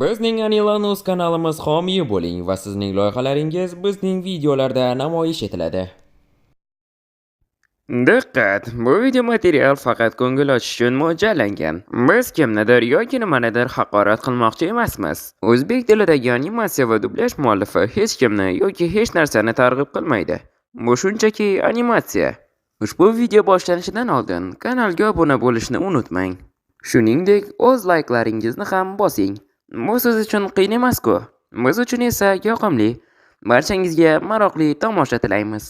Bizning Anilanus kanalimiz homiyi bo'ling va sizning loyihalaringiz bizning videolarda namoyish etiladi. Diqqat! Bu video material faqat ko'ngil ochish uchun mo'ljallangan. Biz kimnidir yoki nimanidir haqorat qilmoqchi emasmiz. O'zbek tilidagi animatsiya va dublyaj muallifi hech kimni yoki hech narsani targ'ib qilmaydi. Bu shunchaki animatsiya. Ushbu video boshlanishidan oldin kanalga obuna bo'lishni unutmang. Shuningdek, o'z layklaringizni ham bosing. Bu siz uchun qiyin emas-ku. Biz uchun esa yoqimli. Barchangizga maroqli tomosha tilaymiz.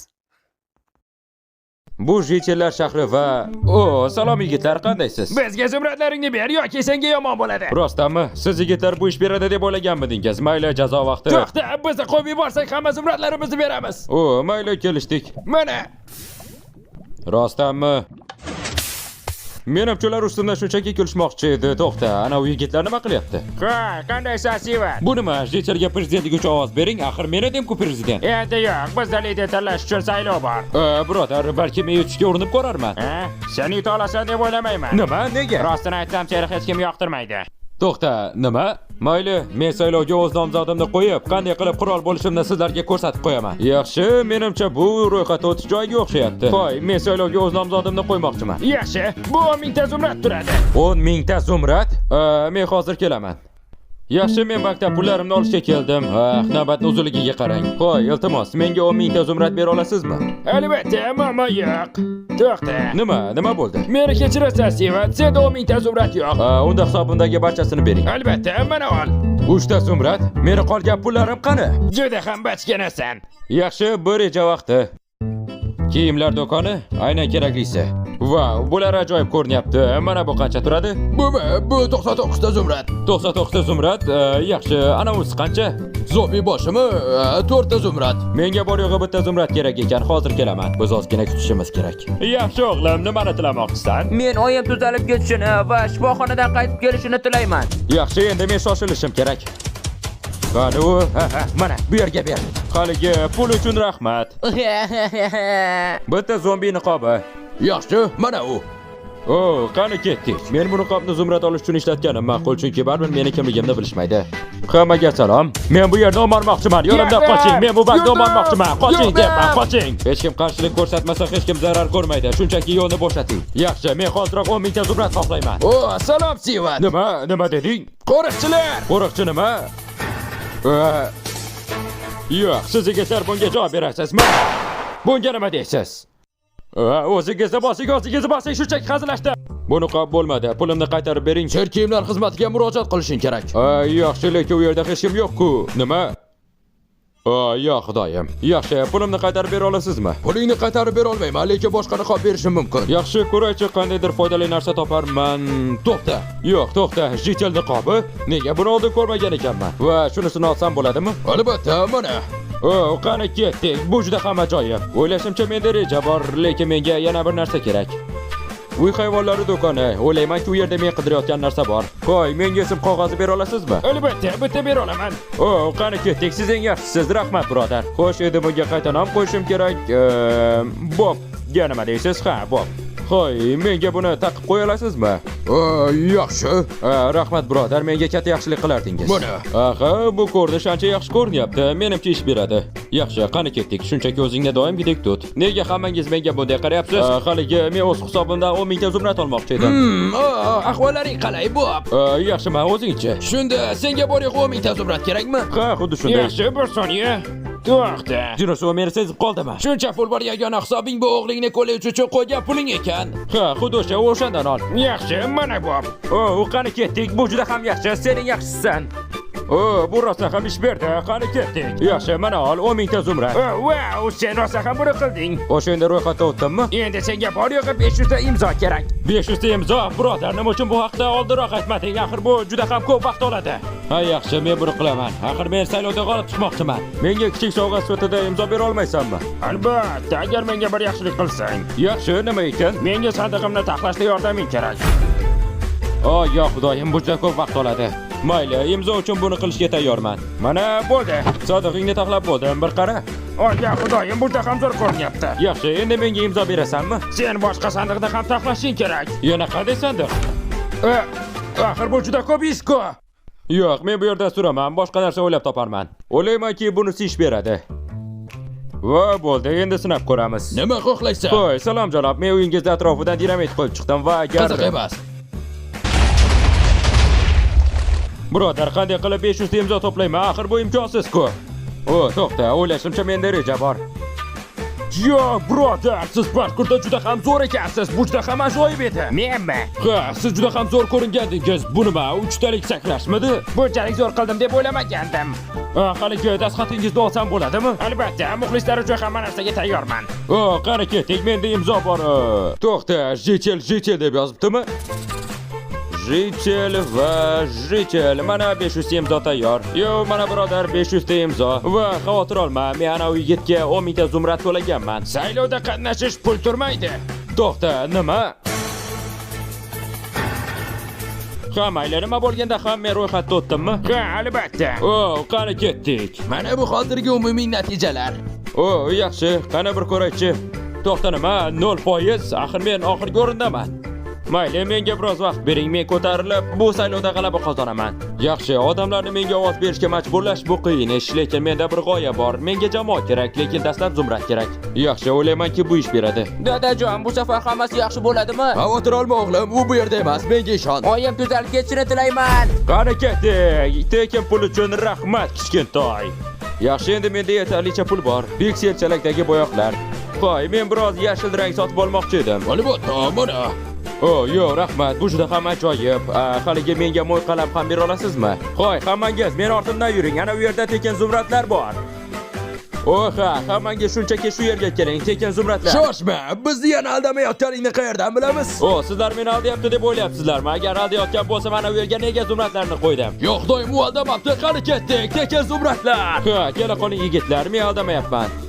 Bu Jitellar shahri va... salom yigitlar, qandaysiz? Bizga zumradlaringni ber yoki senga yomon bo'ladi. Rostdanmi? Siz yigitlar bu ish beradi deb o'ylaganmidingiz? Mayli, jazo vaqti. To'xta, bizni qo'yib yuborsak hamma zumradlarimizni beramiz. Mayli, kelishdik. Mana. Rostdanmi? Menimcha ular ustimdan shunchaki kulishmoqchi edi. To'xta, ana u yigitlar nima qilyapti? Ha, qandaysan Sivat? Bu nima? Jitelga prezidentlik uchun ovoz bering. Axir men edim-ku prezident. Endi yo'q, bizda lider tanlash uchun saylov bor. Birodar, balki men yutishga urinib ko'rarman. Sen yuta olasan deb o'ylamayman. Nima? Nega? Rostini aytsam, seni hech kim yoqtirmaydi. To'xta, nima? Mayli, men saylovga o'z nomzodimni qo'yib, qanday qilib qirol bo'lishimni sizlarga ko'rsatib qo'yaman. Yaxshi, menimcha bu ro'yxatda o'tish joyiga o'xshayapti. Qo'y, men saylovga o'z nomzodimni qo'ymoqchiman. Yaxshi, bu 10 mingta zumrad turadi. 10 mingta zumrad? Men hozir kelaman. Yaxshi, men maktab pullarimni olishga keldim. Navbatni uzunligiga qarang. Qo'y, iltimos, menga 10 mingta zumrad bera olasizmi? Albatta, ammo yo'q. To'xta. Nima bo'ldi? Meni kechirasan, Sivat. Senda 10 mingta zumrad yo'q. Unda hisobimdagi barchasini bering. Albatta, mana ol. 3 ta zumrad? Meni qolgan pullarim qani? Juda ham bachkanasan. Yaxshi, bir reja vaqti. Kiyimlar do'koni, aynan keraklisi. Vau, bular ajoyib ko'rinyapti. Mana bu qancha turadi? Bu 99 ta zumrad. 99 ta zumrad. Yaxshi, ana usi qancha? Zombi boshimi 4 ta zumrad. Menga bor yo'g'i bitta zumrad kerak ekan. Hozir kelaman. Biz ozgina kutishimiz kerak. Yaxshi o'g'lim, nimani tilamoqchisan? Men oyim tuzalib ketishini va shifoxonadan qaytib kelishini tilayman. Yaxshi, endi men shoshilishim kerak. Qani u? Mana, bu yerga ber. Haligi pul uchun rahmat. Bitta zombi niqobi. Yaxshi, mana u. Qani ketdik. Men bu niqobni zumrad olish uchun ishlatganim ma'qul, chunki baribir meni kimligimni bilishmaydi. Hammaga salom. Men bu yerdan o'marmoqchiman. Yo'limdan qoching. Men bu bag'da o'marmoqchiman. Qoching deyapman, qoching. Hech kim qarshilik ko'rsatmasa, hech kim zarar ko'rmaydi. Shunchaki yo'lni bo'shating. Yaxshi, men hoziroq 10 mingta zumrad xohlayman. Salom Sivat. Nima deding? Qo'riqchilar. Qo'riqchi nima? Yo'q, siz yigitlar bunga javob berasizmi? Bunga nima deysiz? O'zingizni bosing, shunchaki hazillashdim. Bu niqob bo'lmadi. Pulimni qaytarib bering. Sher kiyimlar xizmatiga murojaat qilishing kerak. Yaxshi, lekin u yerda hech kim yo'q-ku. Nima? Yo'q, xudoyim. Yaxshi, pulimni qaytarib bera olasizmi? Pulingni qaytarib bera olmayman, lekin boshqa niqob berishim mumkin. Yaxshi, ko'raychi, qandaydir foydali narsa toparman. To'xta. Yo'q, to'xta. Jitel niqobi? Nega buni oldin ko'rmagan ekanman? Va shunisini olsam bo'ladimi? Albatta, mana. Qani ketdik. Bu juda ham ajoyib. O'ylashimcha menda reja bor, lekin menga yana bir narsa kerak. Uy hayvonlari do'koni. O'ylaymanki, u yerda men qidirayotgan narsa bor. Qo'y, menga ism qog'ozi bera olasizmi? Albatta, bitta bera olaman. Qani ketdik. Siz eng yaxshisiz. Rahmat, birodar. Xo'sh, endi bunga qayta nom qo'yishim kerak. Bob. Nima deysiz? Ha, Bob. Xo'y, menga buni taqib qo'ya olasizmi? Yaxshi. Rahmat, birodar. Menga katta yaxshilik qilardingiz. Mana. Bu ko'rinish ancha yaxshi ko'rinyapti. Menimcha ish beradi. Yaxshi, qani ketdik. Shunchaki o'zingni doimgidek tut. Nega hammangiz menga bunday qarayapsiz? Haligi men o'z hisobimdan 10 mingta zumrad olmoqchi edim. Ahvollaring qalay, Bob? Yaxshi, men o'zingchi. Shunda senga bor yo'q 10 mingta zumrad kerakmi? Ha, xuddi shunday. Yaxshi, bir soniya. To'xta. Jinosu meni sezib qoldimi? Shuncha pul bor, yagona hisobing bu o'g'lingni kollej uchun qo'ygan puling ekan. Ha, xuddi o'shandan ol. Yaxshi, mana bu. Qani ketdik. Bu juda ham yaxshi. Sen eng yaxshisan. Bu rostdan ham ish berdi. Qani ketdik. Yaxshi, mana ol 10 mingta zumrad. Wow, sen rostdan ham buni qilding. O'shanda ro'yxatda o'tdimmi? Endi senga bor yo'g'i 500 ta imzo kerak. 500 ta imzo, birodar, nima uchun bu haqda oldinroq aytmading? Axir bu juda ham ko'p vaqt oladi. Ha, yaxshi, men buni qilaman. Axir men saylovda g'olib chiqmoqchiman. Menga kichik sovg'a sifatida imzo bera olmaysanmi? Albatta, agar menga bir yaxshilik qilsang. Yaxshi, nima ekan? Menga sandig'imni taxlashda yordaming kerak. Yo'q, xudoyim, bu juda ko'p vaqt oladi. Mayli, imzo uchun buni qilishga tayyorman. Mana bo'ldi. Sandig'ingni taxlab bo'ldim, bir qara. Ya xudoyim, bu ham zo'r ko'rinyapti. Yaxshi, endi menga imzo berasanmi? Sen boshqa sandiqda ham taxlashing kerak. Yana qanday sandiq? Axir bu juda ko'p ish-ku. Yo'q, men bu yerda suraman, boshqa narsa o'ylab toparman. O'ylaymanki, bunisi ish beradi. Va bo'ldi, endi sinab ko'ramiz. Nima xohlaysan? Qo'y, salom janob, men uyingizda atrofidan dinamit qo'yib chiqdim va agar Qiziq emas. Birodar, qanday qilib 500 ta imzo to'playman? Axir bu imkonsiz-ku. O, to'xta, o'ylashimcha menda reja bor. Yo, birodar, siz parkurda juda ham zo'r ekansiz. Bu juda ham ajoyib edi. Menmi? Ha, siz juda ham zo'r ko'ringandingiz. Bu nima? 3 talik sakrashmidi? Bunchalik zo'r qildim deb o'ylamagandim. Haligi dastxatingizni olsam bo'ladimi? Albatta, muxlislar uchun hamma narsaga tayyorman. O, qani ketdik, menda imzo bor. To'xta, jichel deb yozibdimi? Jichel va jichel. Mana 500 ta imzo tayyor. Yo, mana birodar 500 ta imzo. Va xavotir olma, men ana u yigitga 10 ming ta zumrad to'laganman. Saylovda qatnashish pul turmaydi. To'xta, nima? Ha, mayli, nima bo'lganda ham men ro'yxatda o'tdimmi? Ha, albatta. O, qani ketdik. Mana bu hozirgi umumiy natijalar. O, yaxshi, qani bir ko'raychi. To'xta, nima? 0%. Axir men oxirgi o'rindaman. Mayli, menga biroz vaqt bering, men ko'tarilib bu saylovda g'alaba qozonaman. Yaxshi, odamlarni menga ovoz berishga majburlash bu qiyin ish, lekin menda bir g'oya bor. Menga jamoa kerak, lekin dastlab zumrad kerak. Yaxshi, o'ylaymanki bu ish beradi. Dadajon, bu safar hammasi yaxshi bo'ladimi? Xavotir olma o'g'lim, u bu yerda emas, menga ishon. Oyim tuzalib ketishini tilayman. Qani ketdik. Tekin pul uchun rahmat, kichkintoy. Yaxshi, endi menda yetarlicha pul bor. Pikselchalakdagi bo'yoqlar. Qo'y, men biroz yashil rang sotib olmoqchi edim. Albatta, mana. O, yo'q, rahmat. Bu juda ham ajoyib. Haligi menga mo'y qalam ham bera olasizmi? Qo'y, hammangiz men ortimdan yuring. Ana u yerda tekin zumradlar bor. Ha, hammangiz shunchaki shu yerga keling. Tekin zumradlar. Shoshma, bizni yana aldamayotganingni qayerdan bilamiz? Sizlar meni aldayapti deb o'ylayapsizlarmi? Agar aldayotgan bo'lsa, mana u yerga nega zumradlarni qo'ydim? Yo'q, doim u aldamabdi. Qani ketdik, tekin zumradlar. Ha, kela qoling yigitlar, men aldamayapman.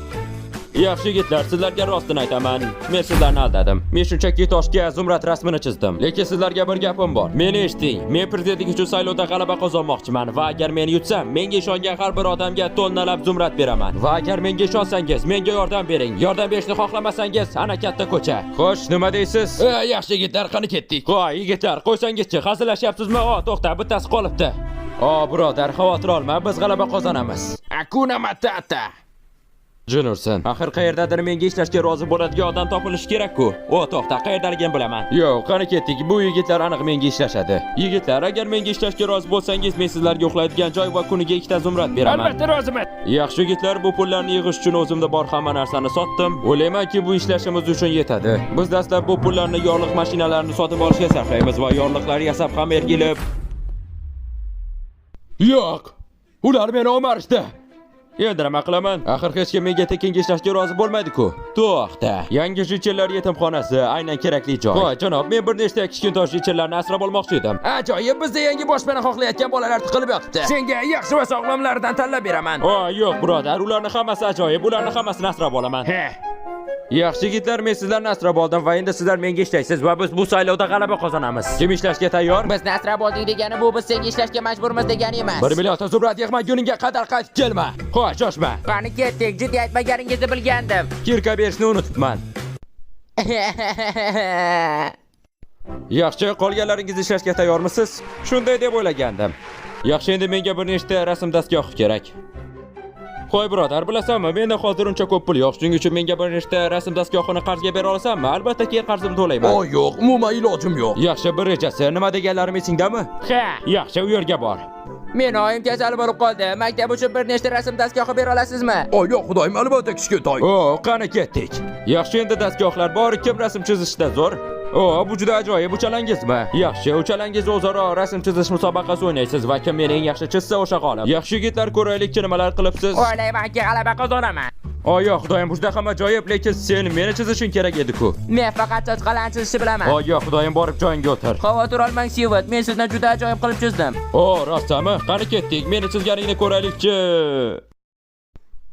Yaxshi yigitlar, sizlarga rostini aytaman. Men sizlarni aldadim. Men shunchaki toshga zumrad rasmini chizdim. Lekin sizlarga bir gapim bor. Meni eshiting. Men prezidentlik uchun saylovda g'alaba qozonmoqchiman va agar men yutsam, menga ishongan har bir odamga tonnalab zumrad beraman. Va agar menga ishonsangiz, menga yordam bering. Yordam berishni xohlamasangiz, ana katta ko'cha. Xo'sh, nima deysiz? Yaxshi yigitlar, qani ketdik. Qo'y, yigitlar, qo'ysangizchi, hazillashyapsizmi? To'xta, bittasi qolibdi. Birodar, xavotir olma, biz g'alaba qozonamiz. Hakuna Matata. Jinursin. Axir qayerdadir menga ishlashga rozi bo'ladigan odam topilishi kerak-ku. To'xta, qayerdaligini bilaman. Yo'q, qani ketdik. Bu yigitlar aniq menga ishlashadi. Yigitlar, agar menga ishlashga rozi bo'lsangiz, men sizlarga uxlaydigan joy va kuniga 2 ta zumrad beraman. Albatta roziman. Yaxshi yigitlar, bu pullarni yig'ish uchun o'zimda bor hamma narsani sotdim. O'ylaymanki, bu ishlashimiz uchun yetadi. Biz dastlab bu pullarni yorliq mashinalarni sotib olishga sarflaymiz va yorliqlar yasab ham ergilib. Yo'q. Ular meni omarishdi. Endi nima qilaman? Axir hech kim menga tekinga ishlashga rozi bo'lmaydi-ku. To'xta. Yangi jichellar yetimxonasi aynan kerakli joy. Qo'y, janob, men bir nechta kichkintoy jichellarni asrab olmoqchi edim. Ajoyib, bizda yangi boshpana xohlayotgan bolalar tiqilib yotibdi. Senga yaxshi va sog'lomlaridan tanlab beraman. Yo'q, birodar, ularni hammasi ajoyib. Ularni hammasini asrab olaman. Yaxshi yigitlar, men sizlarni asrab oldim va endi sizlar menga ishlaysiz va biz bu saylovda g'alaba qozonamiz. Kim ishlashga tayyor? Bizni asrab olding degani bu biz senga ishlashga majburmiz degani emas. 1 million zumrad yig'maguningga qadar qaytib kelma. Qo'y, shoshma. Qani ketdik, jiddiy aytmaganingizni bilgandim. Kirka berishni unutibman. Yaxshi, qolganlaringiz ishlashga tayyormisiz? Shunday deb o'ylagandim. Yaxshi, endi menga bir nechta rasm dastgohi kerak. Qo'y birodar, bilasanmi, menda hozir uncha ko'p pul yo'q. Shuning uchun menga bir nechta rasm dastgohini qarzga bera olasanmi? Albatta, keyin qarzimni to'layman. Yo'q, umuman ilojim yo'q. Yaxshi, bir rejasi. Nima deganlarim esingdami? Ha, yaxshi, u yerga bor. Men oyim kasal bo'lib qoldi. Maktab uchun bir nechta rasm dastgohi bera olasizmi? Yo'q, xudoyim, albatta kichkintoy. Qani ketdik. Yaxshi, endi dastgohlar bor. Kim rasm chizishda zo'r? Bu juda ajoyib. Uchalangizmi? Yaxshi, uchalangiz o'zaro rasm chizish musobaqasi o'ynaysiz va kim meni eng yaxshi chizsa o'sha g'olib. Yaxshi yigitlar, ko'raylikchi nimalar qilibsiz. O'ylaymanki g'alaba qozonaman. Yo'q, xudoyim, bu juda ham ajoyib, lekin sen meni chizishing kerak edi-ku. Men faqat sochqalarni chizishni bilaman. Yo'q, xudoyim, borib joyingga o'tir. Xavotir olmang, Sivat, men sizni juda ajoyib qilib chizdim. Rostmi? Qani ketdik. Meni chizganingni ko'raylikchi.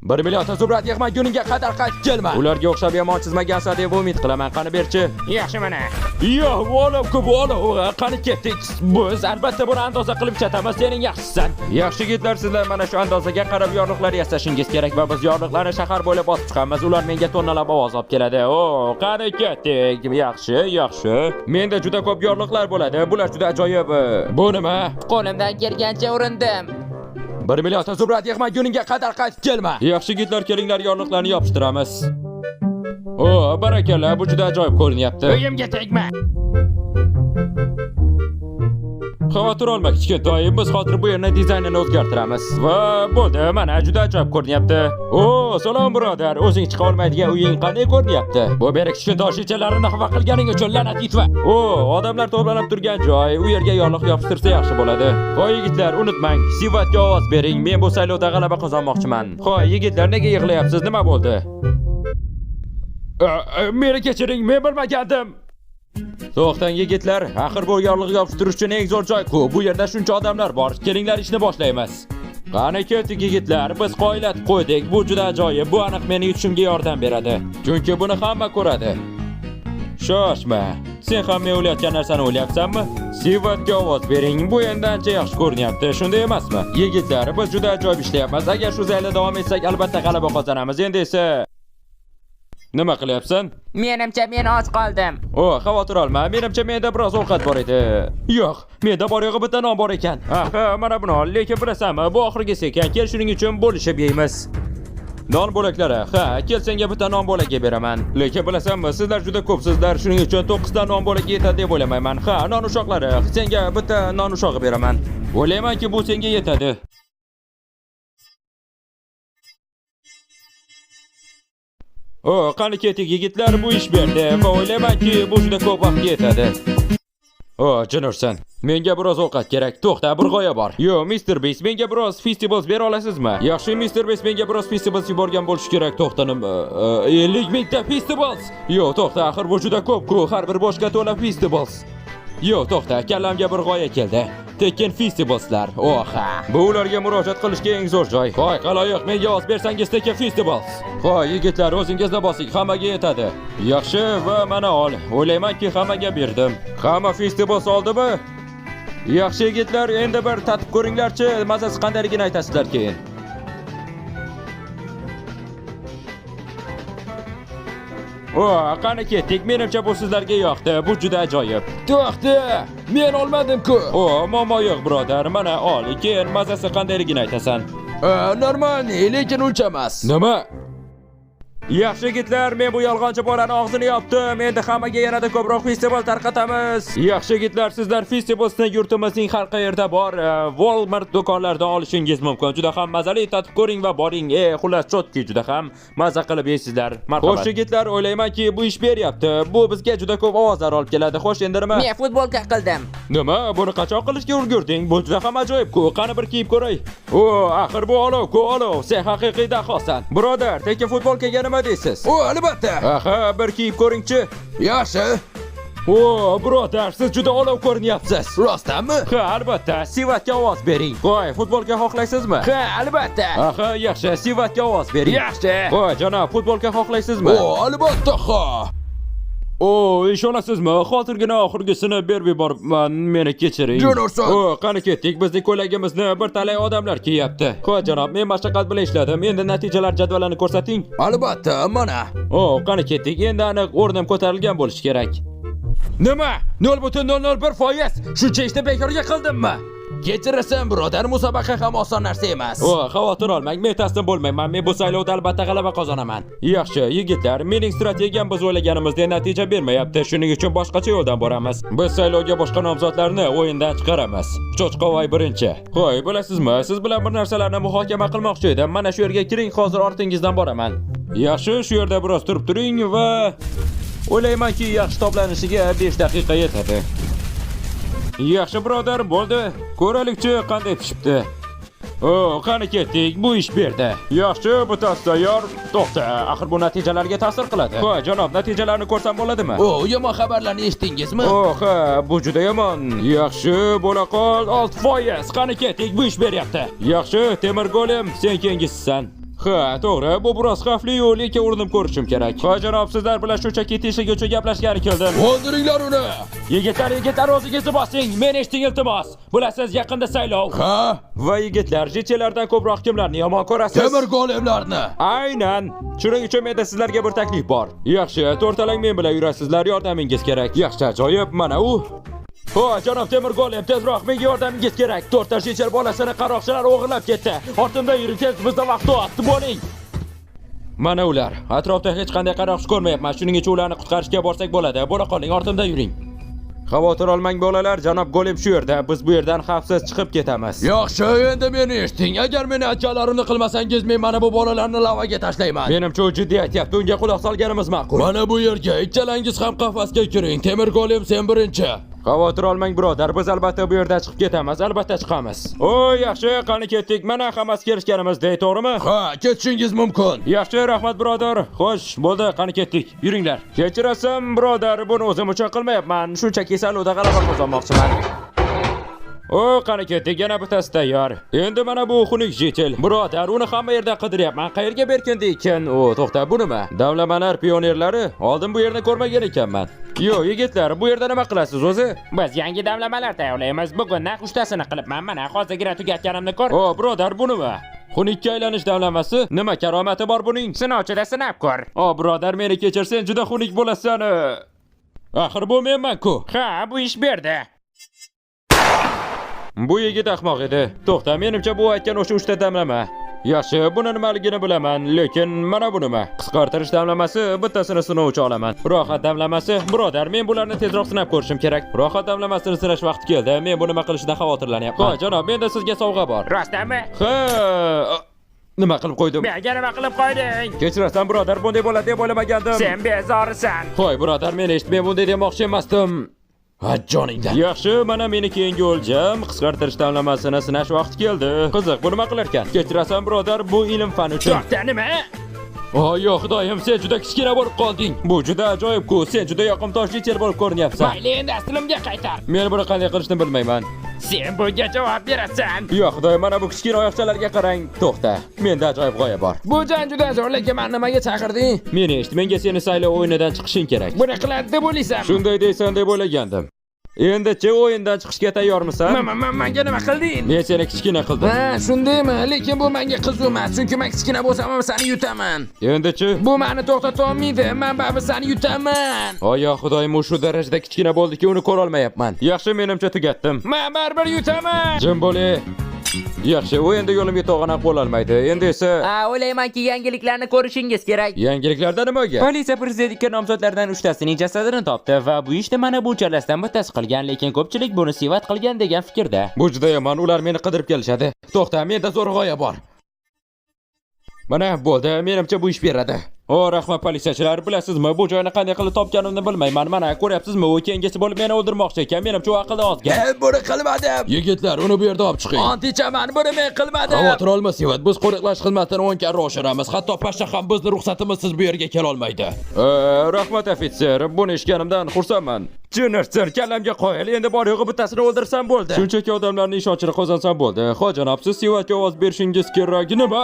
1 million zumrad yig'maguningga qadar qaytib kelma. Ularga o'xshab yomon chizmagansan deb umid qilaman. Qani berchi. Yaxshi mana. Yo'q, olam ko'p olam. Qani ketdik. Biz albatta buni andoza qilib chatamiz. Sening yaxshisan. Yaxshi yigitlar, sizlar mana shu andozaga qarab yorliqlar yasashingiz kerak va biz yorliqlarni shahar bo'ylab bosib chiqamiz. Ular menga tonnalab ovoz olib keladi. Qani ketdik. Yaxshi, yaxshi. Menda juda ko'p yorliqlar bo'ladi. Bular juda ajoyib. Bu nima? Qo'limdan kelgancha urindim. 1 million zumrad yig'maguningga qadar qaytib kelma. Yaxshi yigitlar, kelinglar yorliqlarni yopishtiramiz. Barakalla, bu juda ajoyib ko'rinyapti. Uyimga tegma. Xavotir olma kichkintoyim, biz hozir bu yerni dizaynini o'zgartiramiz. Va bo'ldi, mana juda ajoyib ko'rinyapti. Salom birodar, o'zing chiqa olmaydigan uying qanday ko'rinyapti? Bu beri kichkintoy shunchalarini xafa qilganing uchun la'nat itva. Odamlar to'planib turgan joy, u yerga yorliq yopishtirsa yaxshi bo'ladi. Qo'y yigitlar, unutmang, Sivatga ovoz bering. Men bu saylovda g'alaba qozonmoqchiman. Qo'y yigitlar, nega yig'layapsiz? Nima bo'ldi? Meni kechiring, men bilmagandim. To'xtang yigitlar, axir bu yorliq yopishtirish uchun eng zo'r joy-ku. Bu yerda shuncha odamlar bor. Kelinglar, ishni boshlaymiz. Qani ketdik yigitlar, biz qo'ylatib qo'ydik. Bu juda ajoyib. Bu aniq meni yutishimga yordam beradi. Chunki buni hamma ko'radi. Shoshma. Sen ham men o'ylayotgan narsani o'ylayapsanmi? Sivatga ovoz bering. Bu endi ancha yaxshi ko'rinyapti, shunday emasmi? Yigitlar, biz juda ajoyib ishlayapmiz. Agar shu zaylda davom etsak, albatta g'alaba qozonamiz. Endi esa nima qilyapsan? Menimcha men och qoldim. Xavotir olma. Menimcha menda biroz ovqat bor edi. Yo'q, menda bor yo'g'i bitta non bor ekan. Mana buni ol. Lekin bilasanmi, bu oxirgisi ekan. Kel, shuning uchun bo'lishib yeymiz. Non bo'laklari. Kel, senga bitta non bo'lagi beraman. Lekin bilasanmi, sizlar juda ko'psizlar. Shuning uchun 9 ta non bo'lagi yetadi deb o'ylamayman. Non ushoqlari. Senga bitta non ushog'i beraman. O'ylaymanki, bu senga yetadi. Qani ketdik yigitlar, bu ish berdi va o'ylaymanki, bu juda ko'p vaqtga yetadi. Jinursan, menga biroz ovqat kerak. To'xta, bir g'oya bor. Mr. Beast, menga biroz festivals bera olasizmi? Yaxshi, Mr. Beast, menga biroz festivals yuborgan bo'lish kerak. To'xtanim, 50 mingta festivals. To'xta, axir bu juda ko'p-ku, har bir boshqa to'la festivals. To'xta, kallamga bir g'oya keldi. Tekin festivalslar. Bu ularga murojaat qilishga eng zo'r joy. Qo'y, qaloyiq, menga ovoz bersangiz Tekin festivals. Qo'y, yigitlar, o'zingizni bosing, hammaga yetadi. Yaxshi, va mana ol. O'ylaymanki, hammaga berdim. Hamma festivals oldimi? Yaxshi yigitlar, endi bir tatib ko'ringlarchi, mazasi qandayligini aytasizlar keyin. Qani ketdik. Menimcha bu sizlarga yoqdi. Bu juda ajoyib. To'xta, men olmadim-ku. Momo yo'q, birodar. Mana ol. Keyin mazasi qandayligini aytasan. Normal, lekin uncha emas. Nima? Yaxshi yigitlar, men bu yolg'onchi bolani og'zini yopdim. Endi hammaga yanada ko'proq festival tarqatamiz. Yaxshi yigitlar, sizlar festivalni yurtimizning har qayerda bor Walmart do'konlaridan olishingiz mumkin. Juda ham mazali, tatib ko'ring va boring. Xullas, chotki, juda ham maza qilib yeysizlar. Marhamat. Xo'sh yigitlar, o'ylaymanki, bu ish beryapti. Bu bizga juda ko'p ovozlar olib keladi. Xo'sh, endi nima? Men futbolka qildim. Nima? Buni qachon qilishga o'rgirding? Bu juda ham ajoyib-ku. Qani bir kiyib ko'ray. Axir bu olov-ku, olov. Sen haqiqiy dahosan. Birodar, Tekin futbolkaga nima deysiz? Albatta. Bir kiyib ko'ringchi. Yaxshi. Birodar, siz juda olov ko'rinyapsiz. Rostdanmi? Albatta. Sivatga ovoz bering. Qo'y, futbolka xohlaysizmi? Albatta. Yaxshi, Sivatga ovoz bering. Yaxshi. Janob, futbolka xohlaysizmi? Albatta. Ishonasizmi? Hozirgina oxirgisini berib yuboribman. Meni kechiring. Jinurson. Qani ketdik. Bizning ko'ylagimizni bir talay odamlar kiyapti. Janob, men mashaqat bilan ishladim. Endi natijalar jadvalini ko'rsating. Albatta, mana. Qani ketdik. Endi aniq o'rnim ko'tarilgan bo'lishi kerak. Nima? 0.01%. Shuncha ishni bekorga qildimmi? Kechirasan, birodar, musobaqa ham oson narsa emas. Xavotir olmang, men taslim bo'lmayman. Men bu saylovda albatta g'alaba qozonaman. Yaxshi, yigitlar, mening strategiyam biz o'ylaganimizdek natija bermayapti. Shuning uchun boshqacha yo'ldan boramiz. Biz saylovga boshqa nomzodlarni o'yindan chiqaramiz. Cho'chqavoy birinchi. Qo'y, bilasizmi, siz bilan bir narsalarni muhokama qilmoqchi edim. Mana shu yerga kiring, hozir ortingizdan boraman. Yaxshi, shu yerda biroz turib turing va o'ylaymanki, yaxshi to'planishiga 5 daqiqa yetadi. Yaxshi birodar, bo'ldi. Ko'raylikchi qanday pishibdi. Qani ketdik, bu ish berdi. Yaxshi, bittasi tayyor. To'xta, axir bu natijalarga ta'sir qiladi. Janob, natijalarni ko'rsam bo'ladimi? Yomon xabarlarni eshitdingizmi? Bu juda yomon. Yaxshi, bo'la qol 6%. Qani ketdik, bu ish beryapti. Yaxshi, Temir Golem, sen keyingisisan. Ha, to'g'ri, bu biroz xavfli-yu, lekin urinib ko'rishim kerak. Ha, janob, sizlar bilan shunchaki teshik uchun gaplashgani keldim. O'ldiringlar uni. Yigitlar, o'zingizni bosing. Meni eshiting iltimos. Bilasiz, yaqinda saylov. Ha? Va yigitlar, jechalardan ko'proq kimlarni yomon ko'rasiz? Temir golemlarni. Aynan. Shuning uchun menda sizlarga bir taklif bor. Yaxshi, to'rtalang men bilan yurasizlar, yordamingiz kerak. Yaxshi, ajoyib, mana u. Ho, janob Temir golem, tezroq menga yordamingiz kerak. 4 ta jechal bolasini qaroqchilar o'g'irlab ketdi. Ortimda yuring, tez bizda vaqt o'tdi, bo'ling. Mana ular. Atrofda hech qanday qaroqchi ko'rmayapman. Shuning uchun ularni qutqarishga borsak bo'ladi. Bo'la qoling, ortimda yuring. Xavotir olmang bolalar, janob golem shu yerda. Biz bu yerdan xavfsiz chiqib ketamiz. Yaxshi, endi meni eshiting. Agar meni aytganlarimni qilmasangiz, men mana bu bolalarni lavaga tashlayman. Menimcha u jiddiy aytyapti. Unga quloq solganimiz ma'qul. Mana bu yerga ikkalangiz ham qafasga kiring. Temir golem sen birinchi. Xavotir olmang birodar, biz albatta bu yerdan chiqib ketamiz, albatta chiqamiz. O, yaxshi, qani ketdik. Mana hammasi kelishganimizdek, to'g'rimi? Ha, ketishingiz mumkin. Yaxshi, rahmat birodar. Xo'sh, bo'ldi, qani ketdik. Yuringlar. Kechirasan birodar, buni o'zim uchun qilmayapman. Shunchaki saylovda g'alaba qozonmoqchiman. O, qani ketdik, yana bittasi tayyor. Endi mana bu xunuk jetil. Birodar, uni hamma yerdan qidiryapman. Qayerga berkindi ekan? O, to'xta, bu nima? Davlamalar pionerlari? Oldin bu yerni ko'rmagan ekanman. Yo, yigitlar, bu yerda nima qilasiz o'zi? Biz yangi damlamalar tayyorlaymiz. Bugun naq 3 tasini qilibman. Mana hozirgina tugatganimni ko'r. O, birodar, bu nima? Xunukka aylanish davlamasi? Nima karomati bor buning? Sinovchida sinab ko'r. O, birodar, meni kechir, sen juda xunuk bo'lasan. Axir bu menman-ku. Ha, bu ish berdi. Bu yigit ahmoq edi. To'xta, menimcha bu aytgan o'sha 3 ta damlama. Yaxshi, buni nimaligini bilaman, lekin mana bu nima? Qisqartirish damlamasi, bittasini sinovchi olaman. Rohat damlamasi, birodar, men bularni tezroq sinab ko'rishim kerak. Rohat damlamasini sinash vaqti keldi. Men buni nima qilishidan xavotirlanyapman. Ha, janob, menda sizga sovg'a bor. Rostmi? Ha, nima qilib qo'ydim? Menga nima qilib qo'yding? Kechirasan, birodar, bunday bo'ladi deb o'ylamagandim. Sen bezorisan. Qo'y, birodar, meni eshit, men bunday demoqchi emasdim. Ha, joningdan. Yaxshi, mana meni keyingi o'ljam qisqartirish damlamasini sinash vaqti keldi. Qiziq, bu nima qilar ekan? Kechirasan, birodar, bu ilm fan uchun. To'xta, nima? Oh, yo, xudoyim, sen juda kichkina bo'lib qolding. Bu juda ajoyib-ku. Sen juda yoqimtosh jetel bo'lib ko'rinyapsan. Mayli, endi aslimga qaytar. Men buni qanday qilishni bilmayman. Sen bunga javob berasan. Yo, xudoyim, mana bu kichkina oyoqchalarga qarang. To'xta. Menda ajoyib g'oya bor. Bu jang juda zo'r, lekin men nimaga chaqirding? Meni eshit, menga seni saylov o'yinidan chiqishing kerak. Buni qiladi deb o'ylaysan. Shunday deysan deb o'ylagandim. Endi-chi o'yindan chiqishga tayyormisan? Menga nima qilding? Men seni kichkina qildim. Ha, shundaymi? Lekin bu menga qiziq emas, chunki men kichkina bo'lsam ham seni yutaman. Endi-chi? Bu meni to'xtata olmaydi. Men baribir seni yutaman. Oyo, xudoyim, u shu darajada kichkina bo'ldiki, uni ko'ra olmayapman. Yaxshi, menimcha tugatdim. Men baribir yutaman. Jim bo'ling. Yaxshi, u endi yo'limga to'g'anab bo'lolmaydi. Endi esa o'ylaymanki yangiliklarni ko'rishingiz kerak. yangiliklarda nimaga? Politsiya prezidentlikka nomzodlardan 3 tasining jasadini topdi va bu ishni mana bu chalasdan bittasi qilgan, lekin ko'pchilik buni Sivat qilgan degan fikrda. Bu juda yomon, ular meni qidirib kelishadi. To'xta, menda zo'r g'oya bor. Mana bo'ldi, menimcha bu ish beradi. O, rahmat politsiyachilar, bilasizmi, bu joyni qanday qilib topganimni bilmayman. Mana ko'ryapsizmi, u kengasi bo'lib meni o'ldirmoqchi ekan. Menimcha u aqlli ozgan. Buni qilmadim. Yigitlar, uni bu yerda olib chiqing. Antichaman, buni men qilmadim. Xavotir olma, Sivat. Biz qo'riqlash xizmatini 10 karra oshiramiz. Hatto pashsha ham bizni ruxsatimizsiz bu yerga kela olmaydi. Rahmat ofitser, buni eshitganimdan xursandman. Jinnirsir, kallamga qo'yil. Endi bor yo'g'i bittasini o'ldirsam bo'ldi. Shunchaki odamlarning ishonchini qozonsam bo'ldi. Xo'janob, siz Sivatga ovoz berishingiz kerak. Nima?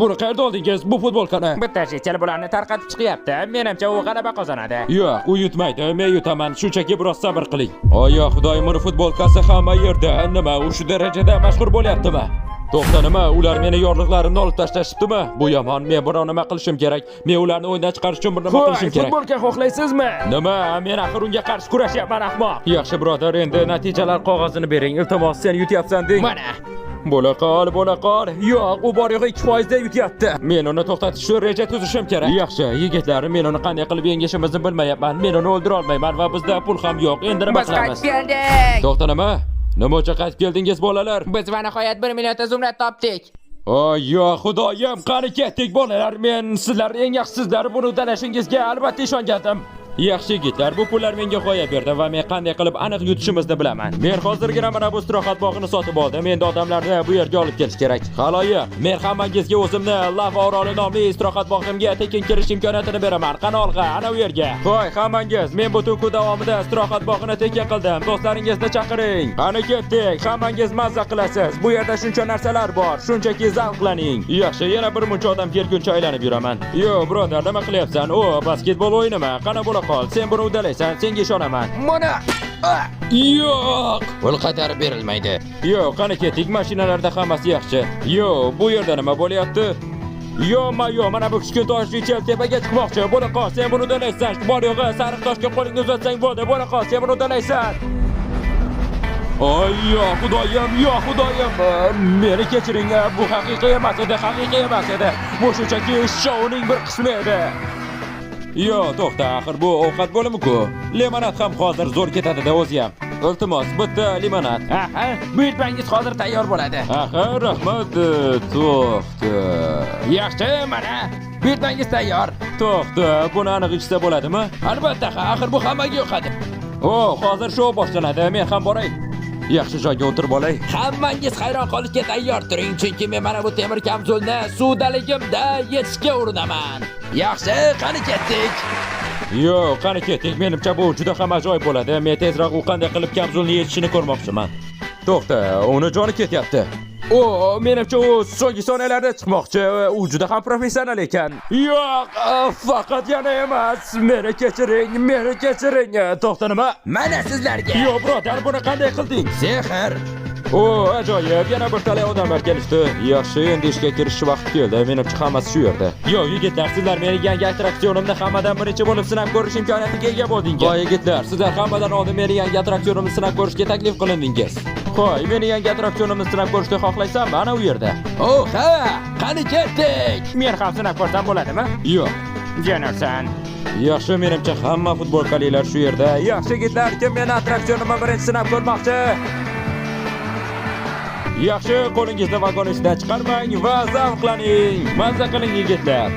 Buni qayerda oldingiz? Bu futbolkani. Bitta jechal bularni tarqatib chiqyapti. Menimcha u g'alaba qozonadi. Yo'q, u yutmaydi. Men yutaman. Shunchaki biroz sabr qiling. Oyo, xudoyim, uni futbolkasi hamma yerda. Nima, u shu darajada mashhur bo'lyaptimi? To'xta, nima? Ular meni yorliqlarimni olib tashlashibdimi? Bu yomon. Men biror nima qilishim kerak. Men ularni o'yindan chiqarish uchun bir nima qilishim kerak. Futbolka xohlaysizmi? Nima? Men axir unga qarshi kurashyapman, ahmoq. Yaxshi, birodar, endi natijalar qog'ozini bering. Iltimos, sen yutyapsan deng. Mana. Bo'la qol. Yo'q, u bor yo'g'i 2% da yutyapti. Men uni to'xtatish uchun reja tuzishim kerak. Yaxshi, yigitlar, men uni qanday qilib yengishimizni bilmayapman. Men uni o'ldira olmayman va bizda pul ham yo'q. Endi nima Biz qilamiz? qaytib keldik. To'xta, nima? Nima uchun qaytib keldingiz, bolalar? Biz va nihoyat 1 million zumrad topdik. Yo, xudoyim, qani ketdik bolalar. Men sizlar eng yaxshisizlar. Buni udalashingizga albatta ishongandim. Yaxshi yigitlar, bu pullar menga qo'ya berdi va men qanday qilib aniq yutishimizni bilaman. Men hozirgina mana bu istirohat bog'ini sotib oldim. Endi odamlarni bu yerga olib kelish kerak. Xaloyiq, men hammangizga o'zimni Lava oroli nomli istirohat bog'imga tekin kirish imkoniyatini beraman. Qani olg'a, ana u yerga. Qo'y, hammangiz, men butun kun davomida istirohat bog'ini tekin qildim. Do'stlaringizni chaqiring. Qani ketdik, hammangiz mazza qilasiz. Bu yerda shuncha narsalar bor, shunchaki zavqlaning. Yaxshi, yana bir muncha odam kelguncha aylanib yuraman. Yo, birodar, nima qilyapsan? O, basketbol o'yinimi? Qani bo'la qol. Sen buni uddalaysan, senga ishonaman. Mana! Yo'q. Pul qaytarib berilmaydi. Yo'q, qani ketdik, mashinalarda hammasi yaxshi. Yo'q, bu yerda nima bo'lyapti? Yo'q, mana bu kichkina toshli chel tepaga chiqmoqchi. Bo'la qol, sen buni uddalaysan. Bor yo'g'i, sariq toshga qo'lingni uzatsang bo'ldi. Bo'la qol, sen buni uddalaysan. Oy, yo xudoyim, meni kechiring, bu haqiqiy emas edi. Bu shunchaki shouning bir qismi edi. Yo, to'xta, axir bu ovqat bo'limi-ku. Limonad ham hozir zo'r ketadi-da o'zi ham. Iltimos, bitta limonad. Aha, buyurtmangiz hozir tayyor bo'ladi. Aha, rahmat. To'xta. Yaxshi, mana buyurtmangiz tayyor. To'xta, buni aniq ichsa bo'ladimi? Albatta, axir bu hammaga yoqadi. O, hozir shou boshlanadi. Men ham boray. Yaxshi joyga o'tirib olay. Hammangiz hayron qolishga tayyor turing, chunki men mana bu temir kamzulni suvdaligimda yetishga urinaman. Yaxshi, qani ketdik. Yo'q, qani ketdik. Menimcha bu juda ham ajoyib bo'ladi. Men tezroq u qanday qilib kamzulni yetishini ko'rmoqchiman. To'xta, uni joni ketyapti. O, menimcha u so'nggi soniyalarda chiqmoqchi. U juda ham professional ekan. Yo'q, faqat yana emas. Meni kechiring. To'xta, nima? Mana sizlarga. Yo'q, birodar, buni qanday qilding? Sehr. O, ajoyib. Yana bir talay odamlar kelishdi. Yaxshi, endi ishga kirish vaqti keldi. Menimcha hammasi shu yerda. Yo'q, yigitlar, sizlar meni yangi attraksionimni hammadan birinchi bo'lib sinab ko'rish imkoniyatiga ega bo'ldingiz. Qo'y, yigitlar, sizlar hammadan oldin meni yangi attraksionimni sinab ko'rishga taklif qilindingiz. Qo'y, meni yangi attraksionimni sinab ko'rishni xohlaysanmi? Ana u yerda. Oh, ha, qani ketdik. Men ham sinab ko'rsam bo'ladimi? Yo'q. Janarsan. Yaxshi, menimcha hamma futbolkaliklar shu yerda. Yaxshi yigitlar, kim meni attraksionimni birinchi sinab ko'rmoqchi? Yaxshi, qo'lingizni vagon ichidan chiqarmang va zavqlaning. Mazza qiling yigitlar.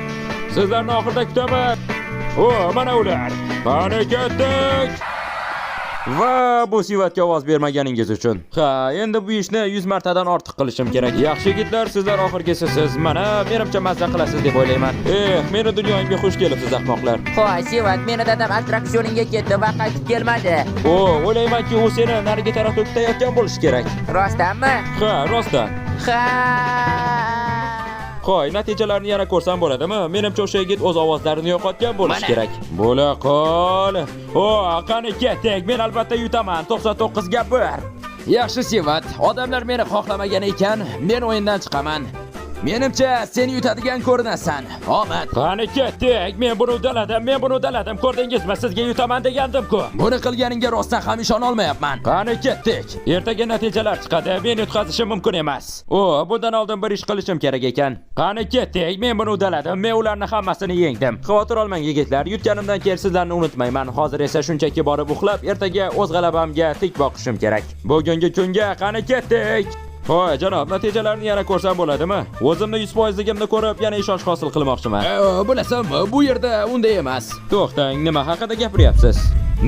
Sizlarni oxirida kutaman. O, mana ular. Qani ketdik. Va bu sivatga ovoz bermaganingiz uchun. Ha, endi bu ishni 100 martadan ortiq qilishim kerak. Yaxshi yigitlar, sizlar oxirgisiz. Mana menimcha mazza qilasiz deb o'ylayman. Meni dunyoimga xush kelibsiz ahmoqlar. Xo'sh, Sivat, meni dadam attraksioningga ketdi va qaytib kelmadi. O, o'ylaymanki, u seni narigi tarafda kutayotgan bo'lishi kerak. Rostdanmi? Ha, rostdan. Ha. Qo'y, natijalarni yana ko'rsam bo'ladimi? Menimcha o'sha yigit o'z ovozlarini yo'qotgan bo'lishi kerak. Bo'la qol. O, qani ketdik. Men albatta yutaman. 99 ga 1. Yaxshi, Sivat, odamlar meni xohlamagan ekan, men o'yindan chiqaman. Menimcha sen yutadigan ko'rinasan. Omad. Qani ketdik. Men buni uddaladim. Ko'rdingizmi? Sizga yutaman degandim-ku. Buni qilganingga rostdan ham ishona olmayapman. Qani ketdik. Ertaga natijalar chiqadi. Men yutqazishim mumkin emas. O, bundan oldin bir ish qilishim kerak ekan. Qani ketdik. Men buni uddaladim. Men ularni hammasini yengdim. Xavotir olmang yigitlar. Yutganimdan keyin sizlarni unutmayman. Hozir esa shunchaki borib uxlab, ertaga o'z g'alabamga tik boqishim kerak. Bugungi kunga qani ketdik. Hoy, janob, natijalarni yana ko'rsam bo'ladimi? O'zimni 100%ligimni ko'rib, yana ishonch hosil qilmoqchiman. Bilasanmi, bu yerda unday emas. To'xtang, nima haqida gapiryapsiz?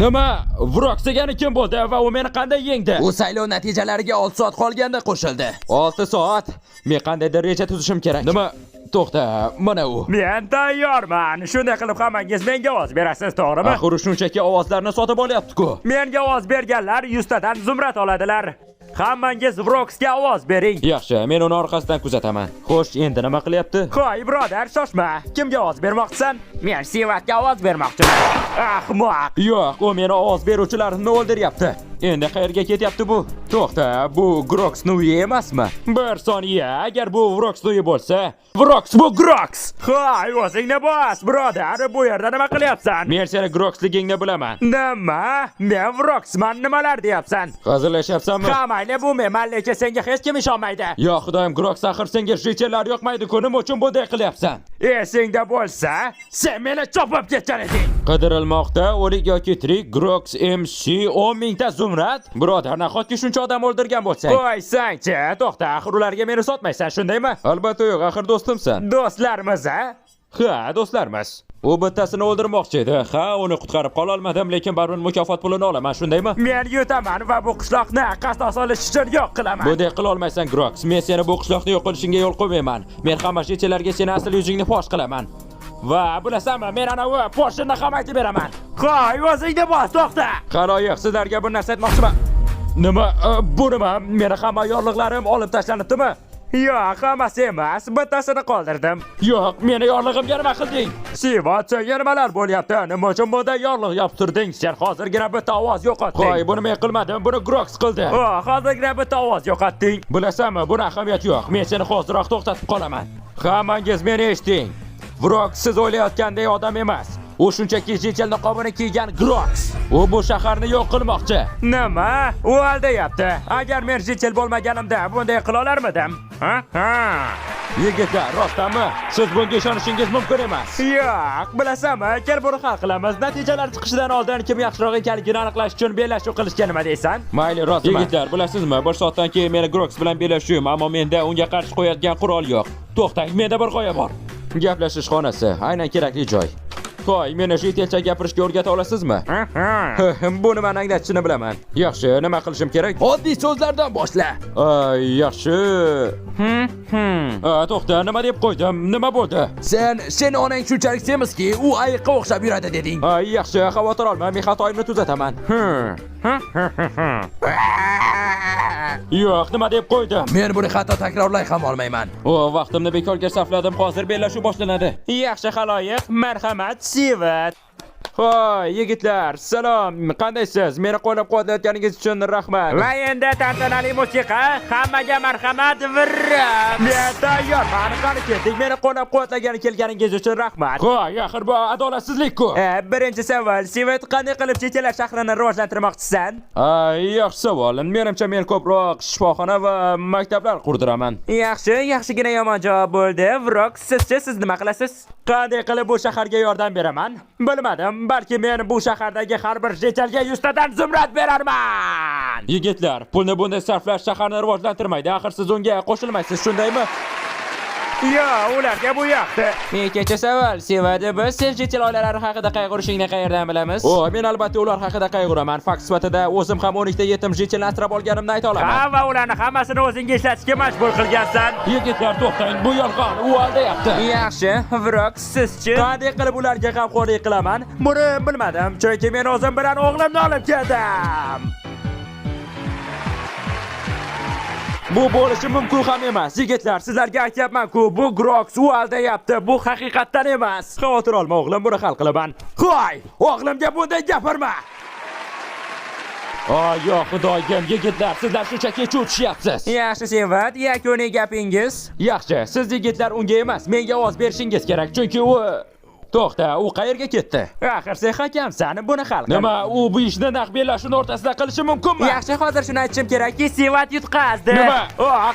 Nima? Vrox degani kim bo'ldi va u meni qanday yengdi? U saylov natijalariga 6 soat qolganda qo'shildi. 6 soat? Men qandaydir reja tuzishim kerak. Nima? To'xta, mana u. Men tayyorman. Shunday qilib hammangiz menga ovoz berasiz, to'g'rimi? Axir shunchaki ovozlarni sotib olyapti-ku. Menga ovoz berganlar 100 tadan zumrat oladilar. Hammangiz Vroxga ovoz bering. Yaxshi, men uni orqasidan kuzataman. Xo'sh, endi nima qilyapti? Qo'y, birodar, shoshma. Kimga ovoz bermoqchisan? Men Sivatga ovoz bermoqchiman. Ahmoq. Yo'q, u meni ovoz beruvchilarimni o'ldiryapti. Endi qayerga ketyapti bu? To'xta, bu Grox Nui emasmi? Bir soniya, agar bu Vrox Nui bo'lsa, Vrox bu Grox. Hoy, o'zingni bos, birodar, bu yerda nima qilyapsan? Men seni Groxligingni bilaman. Nima? Men Vroxman, nimalar deyapsan? Hazırlashyapsanmi? Ha, mayli, bu men, lekin senga hech kim ishonmaydi. Yo, xudoyim, Grox, axir senga shichelar yoqmaydi-ku, nima uchun bunday qilyapsan? Esingda bo'lsa, sen meni chopib ketgan eding. Qidirilmoqda o'lik yoki tirik Grox MC 10 ta zumrad. Birodar, nahotki shuncha odam o'ldirgan bo'lsang? Qo'ysang-chi, to'xta, axir ularga meni sotmaysan, shundaymi? Albatta yo'q, axir do'stimsan. Do'stlarmiz-a? Ha, do'stlarimiz. U bittasini o'ldirmoqchi edi. Ha, uni qutqarib qola olmadim, lekin baribir mukofot pulini olaman, shundaymi? Men yutaman va bu qishloqni qasdo solish uchun yo'q qilaman. Bunday qila olmaysan, Grox. Men seni bu qishloqni yo'q qilishingga yo'l qo'ymayman. Men hamma shechalarga seni asl yuzingni fosh qilaman. Va bilasanmi, men ana u poshini ham aytib beraman. Qo'y, o'zingni bos, to'xta. Qaroyiq, sizlarga bir narsa aytmoqchiman. Nima? Bu nima? Meni hamma yorliqlarim olib tashlanibdimi? Yo'q, hammasi emas, bittasini qoldirdim. Yo'q, meni yorlig'imga nima qilding? Sivat, senga nimalar bo'lyapti? Nima uchun bunday yorliq yoptirding? Sen hozirgina bitta ovoz yo'qotding. Qo'y, buni men qilmadim, buni Grox qildi. Hozirgina bitta ovoz yo'qotding. Bilasanmi, buni ahamiyati yo'q. Men seni hoziroq to'xtatib qolaman. Hammangiz meni eshiting. Grox siz o'ylayotgandek odam emas. U shunchaki jechel niqobini kiygan Grox. U bu shaharni yo'q qilmoqchi. Nima? U aldayapti. Agar men jechel bo'lmaganimda bunday qila olarmidim? Yigitlar, rostdanmi? Siz bunga ishonishingiz mumkin emas. Yo'q, bilasanmi? Kel buni hal qilamiz. Natijalar chiqishidan oldin kim yaxshiroq ekanligini aniqlash uchun bellashuv qilishga nima deysan? Mayli, rostmi? Yigitlar, bilasizmi? Bir soatdan keyin meni Grox bilan bellashuvim, ammo menda unga qarshi qo'yadigan qurol yo'q. To'xtang, menda bir g'oya bor. Gaplashish xonasi, aynan kerakli joy. Qo'y, meni shetelcha gapirishga o'rgata olasizmi? Bu nimani anglatishini bilaman. Yaxshi, nima qilishim kerak? Oddiy so'zlardan boshla. Yaxshi. To'xta, nima deb qo'ydim? Nima bo'ldi? Sen onang shunchalik semizki, u ayiqqa o'xshab yuradi deding. Yaxshi, xavotir olma, men xatoyimni tuzataman. Yo'q, nima deb qo'ydim? Men buni hatto takrorlay ham olmayman. Vaqtimni bekorga sarfladim, hozir bellashuv boshlanadi. Yaxshi xaloyiq, marhamat, Sivat. Hoy, yigitlar, salom. Qandaysiz? Meni qo'llab-quvvatlayotganingiz uchun rahmat. Va endi tantanali musiqa, hammaga marhamat, virra. Men tayyorman, qani ketdik. Meni qo'llab-quvvatlagani kelganingiz uchun rahmat. Qo'y, axir bu adolatsizlik-ku. Birinchi savol, Sivat, qanday qilib chechalar shahrini rivojlantirmoqchisan? Yaxshi savol. Menimcha men ko'proq shifoxona va maktablar qurdiraman. Yaxshigina yomon javob bo'ldi. Vrox, sizchi, siz nima qilasiz? Qanday qilib bu shaharga yordam beraman? Bilmadim, balki men bu shahardagi har bir jechalga 100 tadan zumrad berarman. Yigitlar, pulni bunday sarflash shaharni rivojlantirmaydi. Axir siz unga qo'shilmaysiz, shundaymi? Yo'q, ularga bu yoqdi. Ikkinchi savol, Sevadi, biz sen jechel oilalari haqida qayg'urishingni qayerdan bilamiz? Men albatta ular haqida qayg'uraman. Fakt sifatida o'zim ham 12 ta yetim jechelni asrab olganimni ayta olaman. Va ularni hammasini o'zingga ishlatishga majbur qilgansan. Yigitlar, to'xtang, bu yolg'on, u aldayapti. Yaxshi, Vrox, sizchi? Qanday qilib ularga g'amxo'rlik qilaman? Buni bilmadim, chunki men o'zim bilan o'g'limni olib keldim. Bu bo'lishi mumkin ham emas. Yigitlar, sizlarga aytyapman-ku, bu Grox u aldayapti. Bu haqiqatdan emas. Xavotir olma, o'g'lim, buni hal qilaman. Qo'y, o'g'limga bunday gapirma. Yo, xudoyim, yigitlar, sizlar shunchaki cho'chishyapsiz. Yaxshi, Sevat, yakuniy gapingiz. Yaxshi, siz yigitlar unga emas, menga ovoz berishingiz kerak, chunki u To'xta, u qayerga ketdi? Axir sen hakamsan, buni hal qil. Nima, u bu ishni naq bellashuvning o'rtasida qilishi mumkinmi? Yaxshi, hozir shuni aytishim kerakki, Sevat yutqazdi. Nima?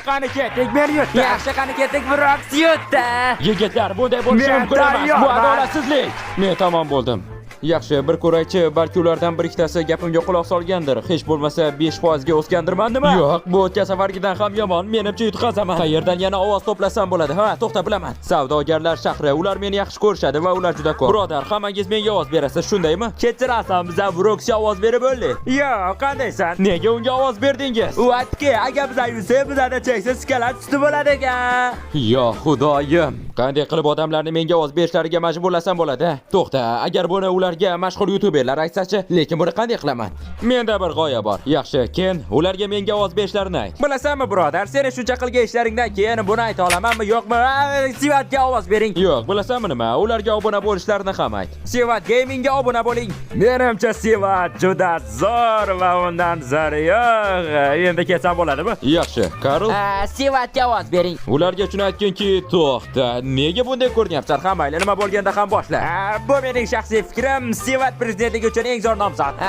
Qani ketdik, men yutdim. Yaxshi, qani ketdik, Vrox yutdi. Yigitlar, bunday bo'lishi mumkin emas. Bu adolatsizlik. Men tamom bo'ldim. Yaxshi, bir ko'raychi, balki ulardan bir ikkitasi gapimga quloq solgandir. Hech bo'lmasa 5% ga o'sgandirman, nima? Yo'q, bu o'tgan safargidan ham yomon. Menimcha yutqazaman. Qayerdan yana ovoz to'plasam bo'ladi? Ha, to'xta, bilaman. Savdogarlar shahri, ular meni yaxshi ko'rishadi va ular juda ko'p. Birodar, hammangiz menga ovoz berasiz, shundaymi? Kechirasan, biz Vroxga ovoz berib bo'ldik. Yo'q, qandaysan? Nega unga ovoz berdingiz? U aytki, agar biz yursa, bizda cheksiz skalat suti bo'ladi ekan. Yo, xudoyim. Qanday qilib odamlarni menga ovoz berishlariga majburlasam bo'ladi? To'xta, agar buni ularga mashhur youtuberlar aytsa-chi, lekin buni qanday qilaman? Menda bir g'oya bor. Yaxshi, Ken, ularga menga ovoz berishlarini ayt. Bilasanmi, birodar, seni shuncha qilgan ishlaringdan keyin buni ayta olamanmi, yo'qmi? Sevatga ovoz bering. Yo'q, bilasanmi nima? Ularga obuna bo'lishlarini ham ayt. Sevat Gamingga obuna bo'ling. Menimcha Sevat juda zo'r va undan zari yo'q. Endi ketsam bo'ladimi? Yaxshi, Karl. Sevatga ovoz bering. Ularga shuni aytginki, to'xta. Nega bunday ko'rinyapsan? Mayli, nima bo'lganda ham boshla. Bu mening shaxsiy fikrim. Sevat prezidentligi uchun eng zo'r nomzod.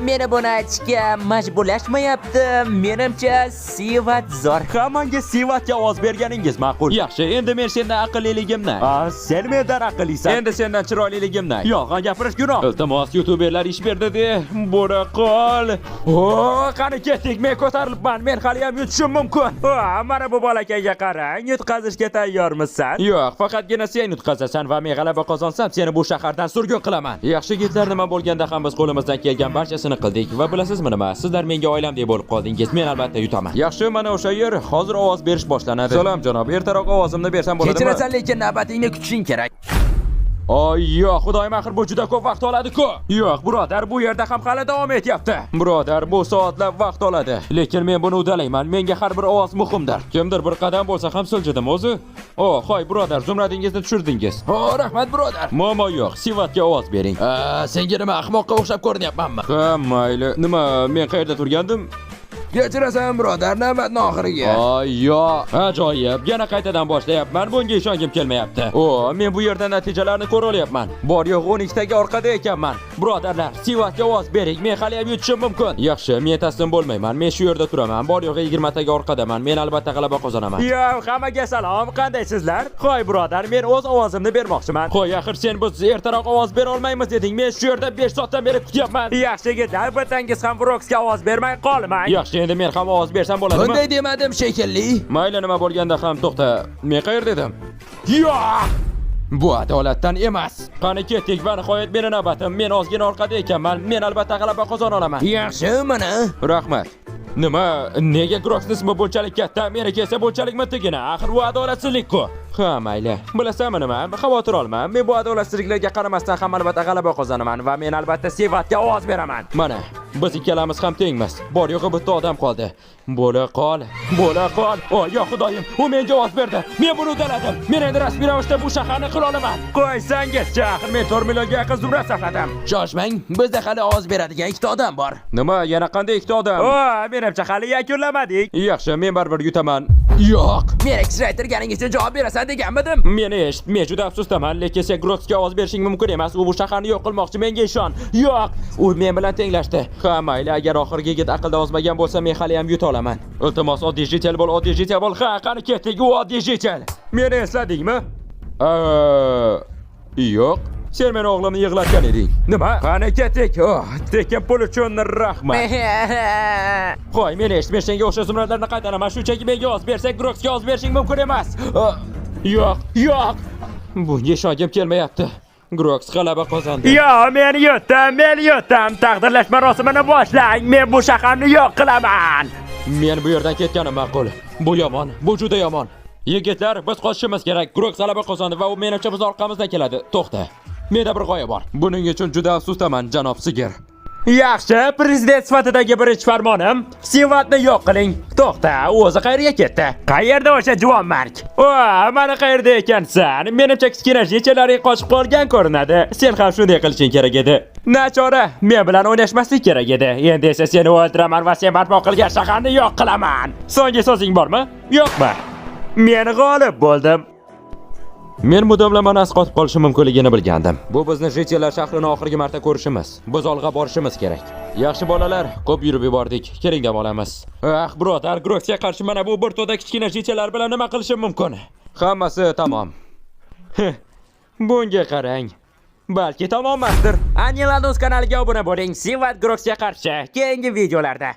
Meni buni aytishga majburlashmayapti. Menimcha Sevat zo'r. Hammaga Sevatga ovoz berganingiz ma'qul. Yaxshi, endi men sendan aqlliligimni. Sen mendan aqllisan. Endi sendan chiroyliligimni. Yolg'on gapirish gunoh. Iltimos, youtuberlar ish berdi-de. Buni qol. Qani ketdik, men ko'tarilibman. Men hali ham yutishim mumkin. Mana bu bolakayga qarang. Yutqazishga tayyormisan? Yo'q, Yo'q, faqatgina sen yutqazasan va men g'alaba qozonsam, seni bu shahardan surgun qilaman. Yaxshi yigitlar, nima bo'lganda ham biz qo'limizdan kelgan barchasini qildik va bilasizmi nima? Sizlar menga oilamdek bo'lib qoldingiz. Men albatta yutaman. Yaxshi, mana o'sha yer hozir ovoz berish boshlanadi. Salom janob, ertaroq ovozimni bersam bo'ladimi? Kechirasan, lekin navbatingni kutishing kerak. Yo'q, xudoyim, axir bu juda ko'p vaqt oladi-ku. Yo'q, birodar, bu yerda ham hali davom etyapti. Birodar, bu soatlab vaqt oladi. Lekin men buni uddalayman. Menga har bir ovoz muhimdir. Kimdir bir qadam bo'lsa ham siljidim o'zi. Hoy, birodar, zumradingizni tushirdingiz. Rahmat, birodar. Muammo yo'q. Sivatga ovoz bering. Senga nima ahmoqqa o'xshab ko'rinyapmanmi? Ha, mayli. Nima, men qayerda turgandim? Kechirasan, birodar, navbatning oxiriga. Yo'q, ajoyib. Yana qaytadan boshlayapman. Bunga ishongim kelmayapti. Men bu yerda natijalarni ko'ra olyapman. Bor yo'q 12 taga orqada ekanman. Birodarlar, Sivatga ovoz bering. Men hali ham yutishim mumkin. Yaxshi, men taslim bo'lmayman. Men shu yerda turaman. Bor yo'q 20 taga orqadaman. Men albatta g'alaba qozonaman. Yo'q, hammaga salom. Qandaysizlar? Qo'y, birodar, men o'z ovozimni bermoqchiman. Qo'y, axir sen biz ertaroq ovoz bera olmaymiz deding. Men shu yerda 5 soatdan beri kutyapman. Yaxshi yigitlar, bitangiz ham Vroxga ovoz bermay qolmang. Yaxshi, endi men ham ovoz bersam bo'ladimi? Bunday demadim shekilli. Mayli, nima bo'lganda ham to'xta. Men qayerda edim? Yo'q! Bu adolatdan emas. Qani ketdik va nihoyat meni navbatim. Men ozgina orqada ekanman. Men albatta g'alaba qozona olaman. Yaxshi, mana. Rahmat. Nima? Nega Groxning ismi bunchalik katta, meniki esa bunchalik mittigina? Axir bu adolatsizlik-ku. Ha, mayli. Bilasanmi nima? Xavotir olma. Men bu adolatsizliklarga qaramasdan ham albatta g'alaba qozonaman va men albatta Sivatga ovoz beraman. Mana, biz ikkalamiz ham tengmiz. Bor yo'g'i bitta odam qoldi. Bo'la qol. Yo xudoyim, u menga ovoz berdi. Men buni uddaladim. Men endi rasmiy ravishda bu shaharni qila olaman. Qo'ysangizchi, axir men 4 millionga yaqin zumrad saqladim. Shoshmang, bizda hali ovoz beradigan ikkita odam bor. Nima? Yana qanday ikkita odam? Menimcha hali yakunlamadik. Yaxshi, men baribir yutaman. Yo'q. Men X-Writer uchun javob berasan deganmidim. Meni eshit, men juda afsusdaman, lekin sen Groxga ovoz berishing mumkin emas. U bu shaharni yo'q qilmoqchi, menga ishon. Yo'q, u men bilan tenglashdi. Ha, mayli, agar oxirgi yigit aqldan ozmagan bo'lsa, men hali ham yuta olaman. Iltimos, oddiy jitel bo'l, oddiy jitel bo'l. Ha, qani ketdik, u oddiy jitel. Meni esladingmi? Yo'q. Sen meni o'g'limni yig'latgan eding. Nima? Qani ketdik. Tekin pul uchun rahmat. Qo'y, meni eshit, men senga o'sha zumradlarni qaytaraman. Shunchaki menga ovoz bersak, Groxga ovoz berishing mumkin emas. Yo'q. Bunga ishongim kelmayapti. Grox g'alaba qozondi. Men yutdim. Taqdirlash marosimini boshlang. Men bu shaharni yo'q qilaman. Men bu yerdan ketganim ma'qul. Bu yomon, bu juda yomon. Yigitlar, biz qochishimiz kerak. Grox g'alaba qozondi va u menimcha biz orqamizdan keladi. To'xta. Menda bir g'oya bor. Buning uchun juda afsusdaman, janob Sigir. Yaxshi, prezident sifatidagi birinchi farmonim, Sivatni yo'q qiling. To'xta, o'zi qayerga ketdi? Qayerda o'sha juvon mark? Mana qayerda ekansan? Menimcha kichkina jechalaring qochib qolgan ko'rinadi. Sen ham shunday qilishing kerak edi. Nachora, men bilan o'ynashmaslik kerak edi. Endi esa seni o'ldiraman va sen barpo qilgan shaharni yo'q qilaman. So'nggi so'zing bormi? Yo'qmi? Men g'olib bo'ldim. Men bu damlamani asqotib qolishi mumkinligini bilgandim. Bu bizni Jitelar shahrini oxirgi marta ko'rishimiz. Biz olg'a borishimiz kerak. Yaxshi bolalar, ko'p yurib yubordik. Keling dam olamiz. Birodar, Groxga qarshi mana bu bir to'da kichkina Jitelar bilan nima qilishim mumkin? Hammasi tamom. Bunga qarang. Balki tamommasdir. Anilados kanaliga obuna bo'ling. Sivat Groxga qarshi keyingi videolarda.